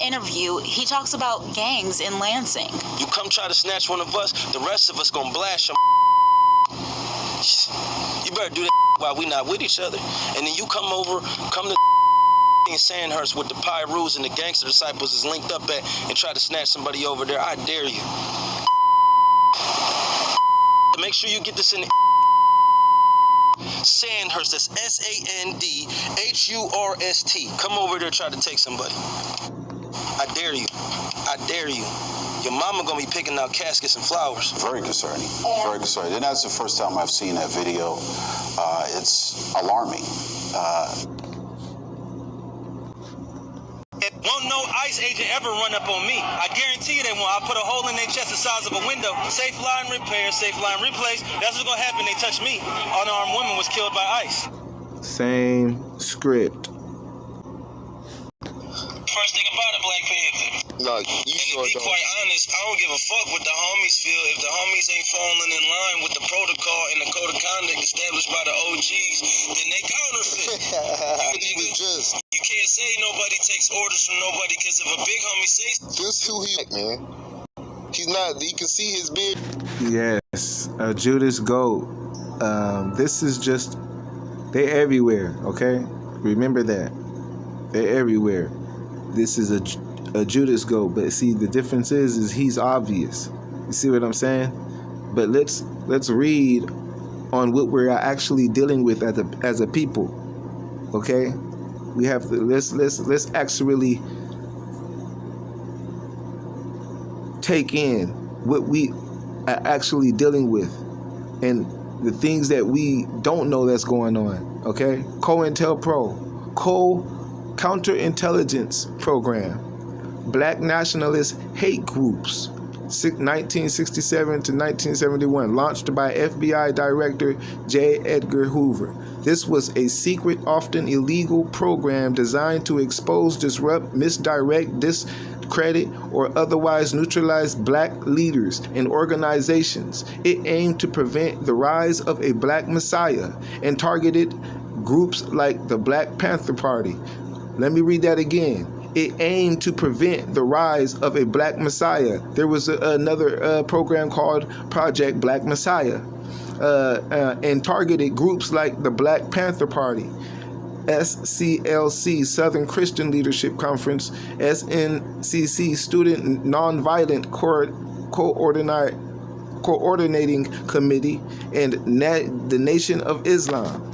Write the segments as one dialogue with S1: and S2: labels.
S1: interview, he talks about gangs in Lansing.
S2: You come try to snatch one of us, the rest of us gonna blast your. You better do that while we not with each other. And then you come to in Sandhurst with the Pyrus and the Gangster Disciples is linked up at and try to snatch somebody over there. I dare you. Make sure you get this in Sandhurst. That's Sandhurst. Come over there, try to take somebody. I dare you. I dare you. Your mama gonna be picking out caskets and flowers.
S3: Very concerning. Very concerning. And that's the first time I've seen that video. It's alarming.
S2: Won't no ICE agent ever run up on me. I guarantee you they won't. I'll put a hole in their chest the size of a window. Safe line repair, safe line replace. That's what's gonna happen. They touch me. Unarmed woman was killed by ICE.
S4: Same script.
S2: First thing about it, Black Panther.
S5: No, you
S2: and
S5: sure
S2: to be
S5: don't.
S2: quite honest, I don't give a fuck what the homies feel. If the homies ain't falling in line with the protocol and the code of conduct established by the OGs, then they counterfeit. You can't say nobody takes orders from nobody, because if a big homie says
S5: This who he man. He's not. You can see his beard.
S4: Yes, Judas Goat. This is just, they're everywhere, okay? Remember that. They're everywhere. This is a Judas Goat, but see, the difference is he's obvious. You see what I'm saying? But let's read on what we're actually dealing with as a people, okay? We have to let's actually take in what we are actually dealing with and the things that we don't know that's going on, okay? COINTELPRO, Counterintelligence Program, Black Nationalist Hate Groups, 1967 to 1971, launched by FBI Director J. Edgar Hoover. This was a secret, often illegal program designed to expose, disrupt, misdirect, discredit, or otherwise neutralize black leaders and organizations. It aimed to prevent the rise of a black messiah and targeted groups like the Black Panther Party. Let me read that again. It aimed to prevent the rise of a black messiah. There was another program called Project Black Messiah, and targeted groups like the Black Panther Party, SCLC, Southern Christian Leadership Conference, SNCC, Student Nonviolent Coordinating Committee, and the Nation of Islam.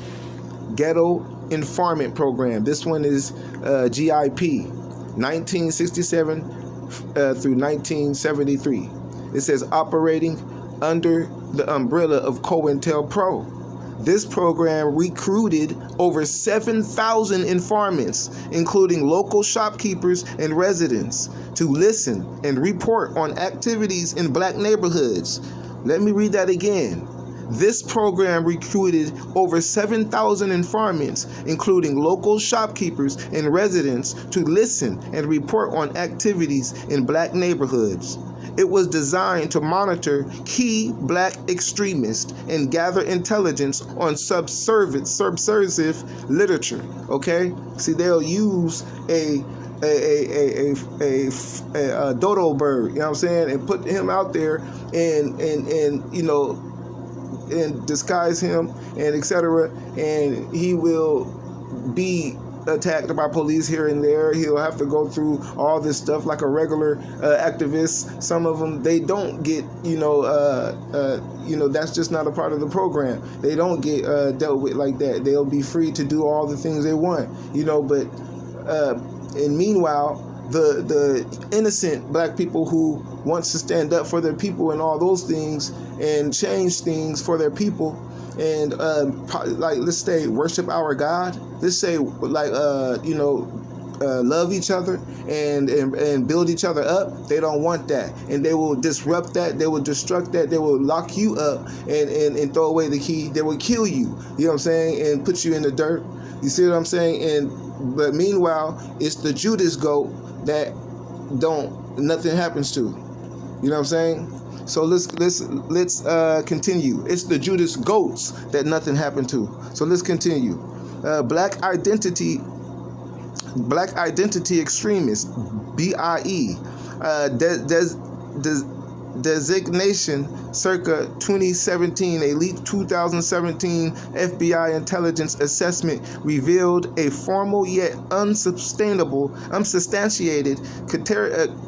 S4: Ghetto Informant Program. This one is GIP, 1967 through 1973. It says operating under the umbrella of COINTELPRO. This program recruited over 7,000 informants, including local shopkeepers and residents, to listen and report on activities in black neighborhoods. Let me read that again. This program recruited over 7,000 informants, including local shopkeepers and residents, to listen and report on activities in black neighborhoods. It was designed to monitor key black extremists and gather intelligence on subversive literature. Okay? See, they'll use a dodo bird, you know what I'm saying, and put him out there and you know, and disguise him and etc., and he will be attacked by police here and there. He'll have to go through all this stuff like a regular activist. Some of them, they don't get, that's just not a part of the program. They don't get dealt with like that. They'll be free to do all the things they want, but and meanwhile, the innocent black people who wants to stand up for their people and all those things and change things for their people, and like, let's say, worship our God, let's say, like, love each other and build each other up. They don't want that, and they will disrupt that. They will destruct that. They will lock you up and throw away the key. They will kill you. You know what I'm saying? And put you in the dirt. You see what I'm saying? But meanwhile, it's the Judas Goat that nothing happens to. You know what I'm saying? So let's continue. It's the Judas Goats that nothing happened to. So let's continue. Black identity extremists, BIE. Designation circa 2017, a leaked 2017 FBI intelligence assessment revealed a formal yet unsubstantiated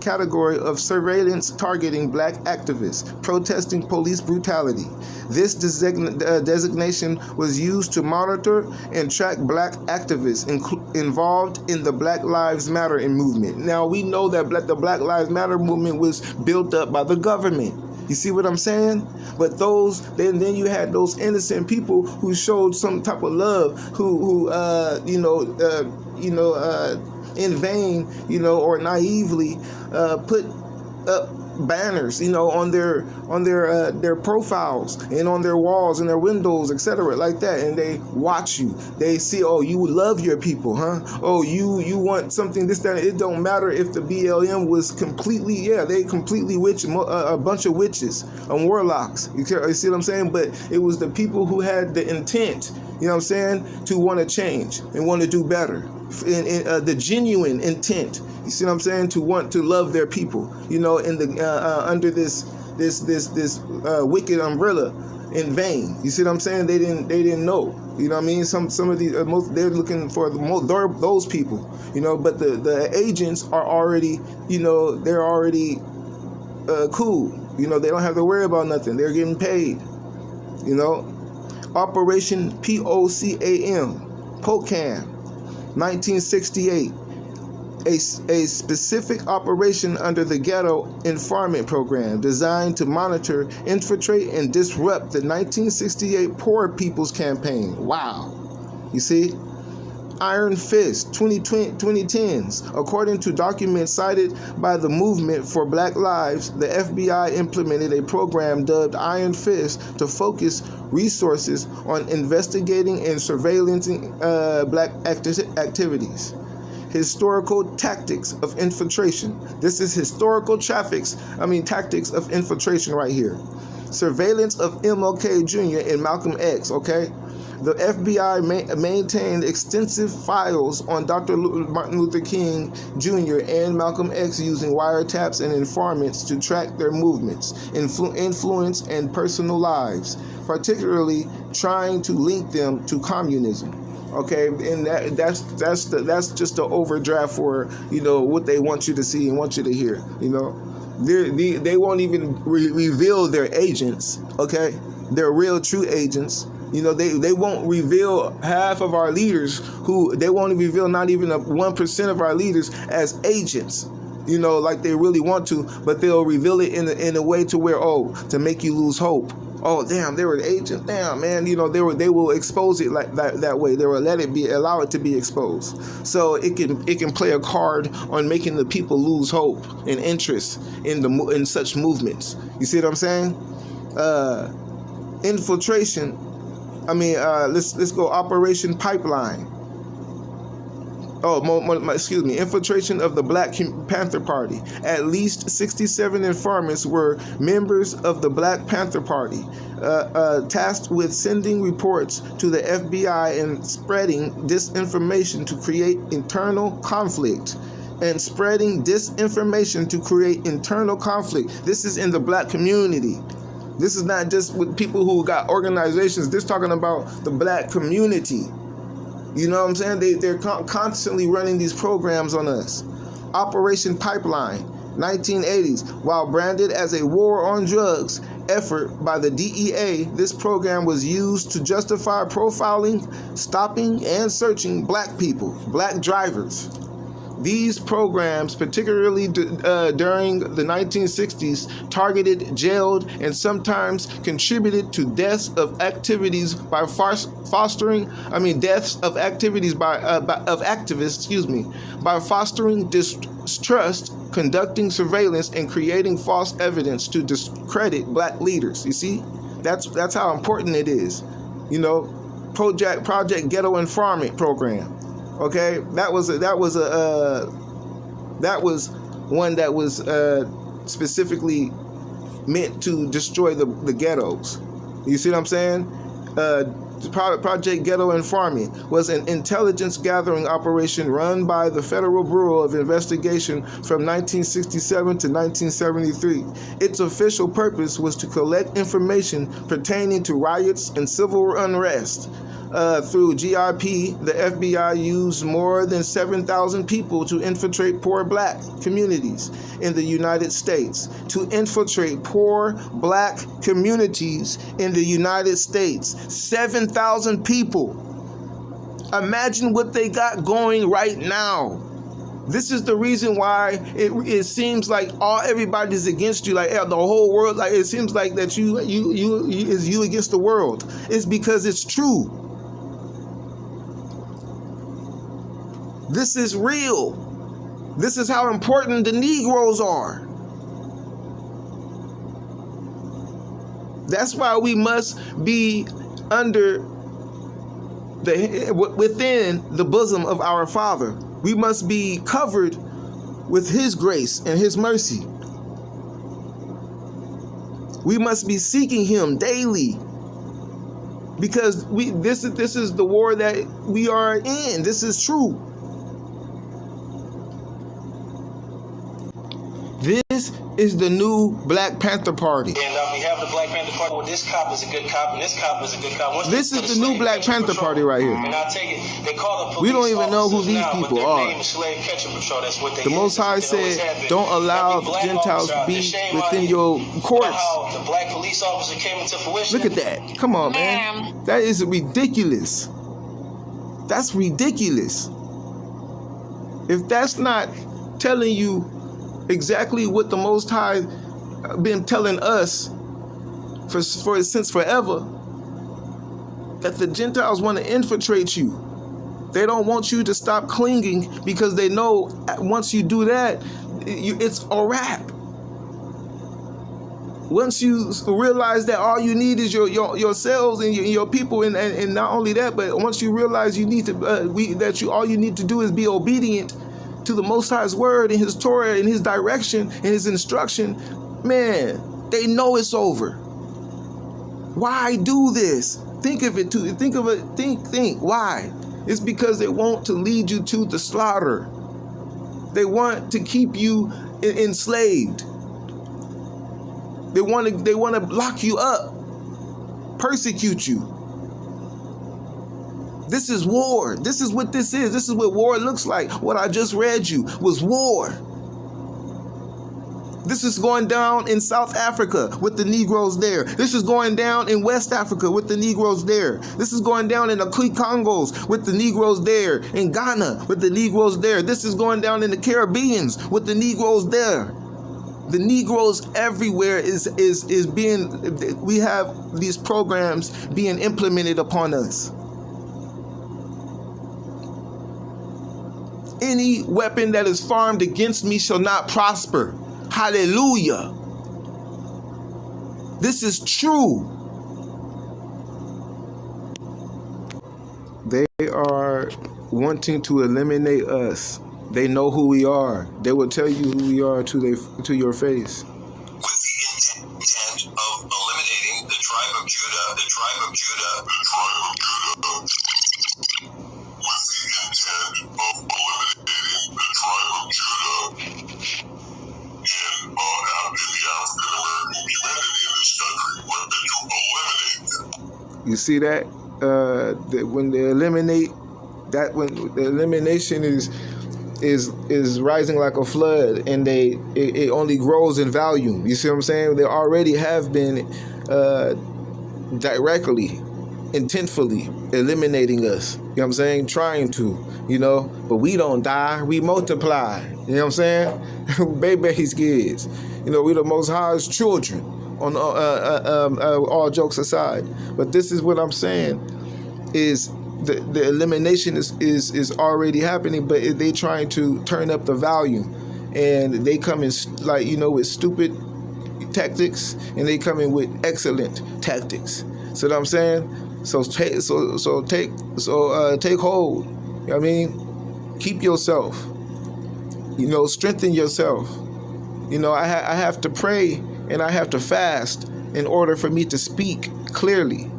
S4: category of surveillance targeting black activists protesting police brutality. This designation was used to monitor and track black activists involved in the Black Lives Matter movement. Now, we know that the Black Lives Matter movement was built up by the government. You see what I'm saying? But then you had those innocent people who showed some type of love, who in vain, or naively put up banners, on their profiles and on their walls and their windows, etc., like that, and they watch you. They see, oh, you love your people, huh? Oh, you want something, this, that. It don't matter if the BLM was completely, they completely a bunch of witches and warlocks. You see what I'm saying? But it was the people who had the intent, to want to change and want to do better. The genuine intent, you see what I'm saying, to want to love their people, in the under this wicked umbrella in vain. You see what I'm saying? They didn't know. You know what I mean? Some of these they're looking for those people. But the agents are already, they're already cool. They don't have to worry about nothing. They're getting paid. Operation POCAM, 1968. A specific operation under the Ghetto Informant Program designed to monitor, infiltrate, and disrupt the 1968 Poor People's Campaign. Wow. You see? Iron Fist, 2010s. According to documents cited by the Movement for Black Lives, the FBI implemented a program dubbed Iron Fist to focus resources on investigating and surveillancing black activities. Historical tactics of infiltration. This is historical tactics of infiltration right here. Surveillance of MLK Jr. and Malcolm X, okay? The FBI maintained extensive files on Dr. Martin Luther King Jr. and Malcolm X using wiretaps and informants to track their movements, influence, and personal lives, particularly trying to link them to communism. Okay, and that's just the overdraft for what they want you to see and want you to hear. They won't even reveal their agents. Okay, their real true agents. They won't reveal half of our leaders. They won't reveal not even 1% of our leaders as agents. Like they really want to, but they'll reveal it in a way to where to make you lose hope. Oh, damn, they were an agent. Damn, man, they will expose it like that way. They will allow it to be exposed. So it can play a card on making the people lose hope and interest in such movements. You see what I'm saying? Infiltration. Let's go Operation Pipeline. Infiltration of the Black Panther Party. At least 67 informants were members of the Black Panther Party, tasked with sending reports to the FBI and spreading disinformation to create internal conflict. This is in the black community. This is not just with people who got organizations. This talking about the black community. You know what I'm saying? They're constantly running these programs on us. Operation Pipeline, 1980s. While branded as a war on drugs effort by the DEA, this program was used to justify profiling, stopping, and searching black people, black drivers. These programs, particularly during the 1960s, targeted, jailed, and sometimes contributed to deaths of activities by fostering distrust, conducting surveillance, and creating false evidence to discredit black leaders. You see, that's how important it is. Project Ghetto Informant Program. Okay, that was one that was specifically meant to destroy the ghettos. You see what I'm saying? Project Ghetto Informing was an intelligence gathering operation run by the Federal Bureau of Investigation from 1967 to 1973. Its official purpose was to collect information pertaining to riots and civil unrest. Through GIP, the FBI used more than 7,000 people to infiltrate poor black communities in the United States. To infiltrate poor black communities in the United States. 7,000 people. Imagine what they got going right now. This is the reason why it seems like everybody's against you, like the whole world. Like it seems like that you is you against the world. It's because it's true. This is real. This is how important the Negroes are. That's why we must be within the bosom of our Father. We must be covered with His grace and His mercy. We must be seeking Him daily. Because this is the war that we are in. This is true. This is the new Black Panther Party.
S2: And we have the Black Panther Party. Well, this cop is a good cop, and this cop is a good cop.
S4: This is the new Black Panther Party right here.
S2: And I take it, they call the police.
S4: We don't even know who these
S2: now,
S4: people
S2: but
S4: are.
S2: Name is Slave Catcher Patrol. That's what they
S4: The Most High said, don't allow Gentiles to be within your courts.
S2: How the black police officer came into fruition.
S4: Look at that. Come on, man. That is ridiculous. That's ridiculous. If that's not telling you exactly what the Most High been telling us since forever, that the Gentiles want to infiltrate you. They don't want you to stop clinging because they know once you do that, it's a wrap. Once you realize that all you need is yourselves and your people, and not only that, but once you realize you need to all you need to do is be obedient to the Most High's word and His Torah and His direction and His instruction, man, they know it's over. Why do this? Think of it too. Think. Why? It's because they want to lead you to the slaughter. They want to keep you enslaved. They want to lock you up, persecute you. This is war. This is what this is. This is what war looks like. What I just read you was war. This is going down in South Africa with the Negroes there. This is going down in West Africa with the Negroes there. This is going down in the Congos with the Negroes there. In Ghana with the Negroes there. This is going down in the Caribbeans with the Negroes there. The Negroes everywhere is being, we have these programs being implemented upon us. Any weapon that is formed against me shall not prosper. Hallelujah. This is true. They are wanting to eliminate us. They know who we are. They will tell you who we are to your face.
S2: With the intent of eliminating the tribe of Judah, the tribe of Judah, the tribe of Judah. With the intent of eliminating the tribe of Judah and the African-American community in this country, we're going to eliminate them.
S4: You see that? When they eliminate that, when the elimination is rising like a flood, and it only grows in volume. You see what I'm saying? They already have been directly, intentfully eliminating us. You know what I'm saying? Trying to, but we don't die, we multiply. You know what I'm saying? Baby's kids. We're the Most High's children. On all jokes aside, but this is what I'm saying is the elimination is already happening, but they trying to turn up the volume, and they come in with stupid tactics, and they come in with excellent tactics. So what I'm saying? So take hold. You know what I mean? Keep yourself. Strengthen yourself. I have to pray and I have to fast in order for me to speak clearly.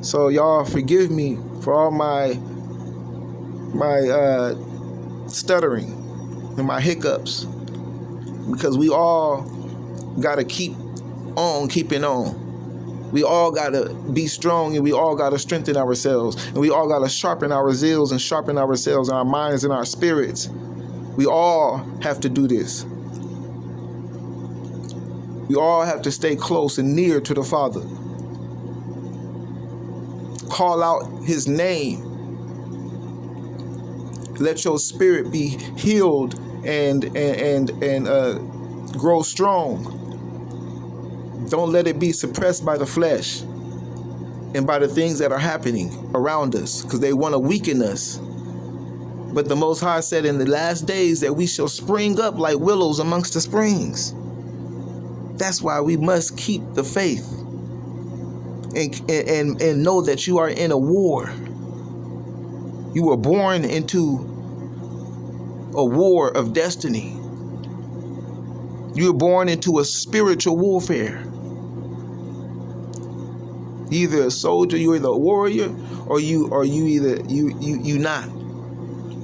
S4: So y'all forgive me for all my stuttering and my hiccups, because we all gotta keep on keeping on. We all gotta be strong, and we all gotta strengthen ourselves, and we all gotta sharpen our zeals and sharpen ourselves and our minds and our spirits. We all have to do this. We all have to stay close and near to the Father. Call out his name. Let your spirit be healed and grow strong. Don't let it be suppressed by the flesh and by the things that are happening around us, because they want to weaken us. But the Most High said in the last days that we shall spring up like willows amongst the springs. That's why we must keep the faith and know that you are in a war. You were born into a war of destiny. You were born into a spiritual warfare. Either a soldier, you're either a warrior, or you not.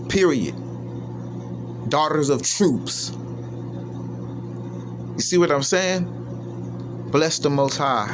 S4: Period. Daughters of troops. You see what I'm saying? Bless the Most High.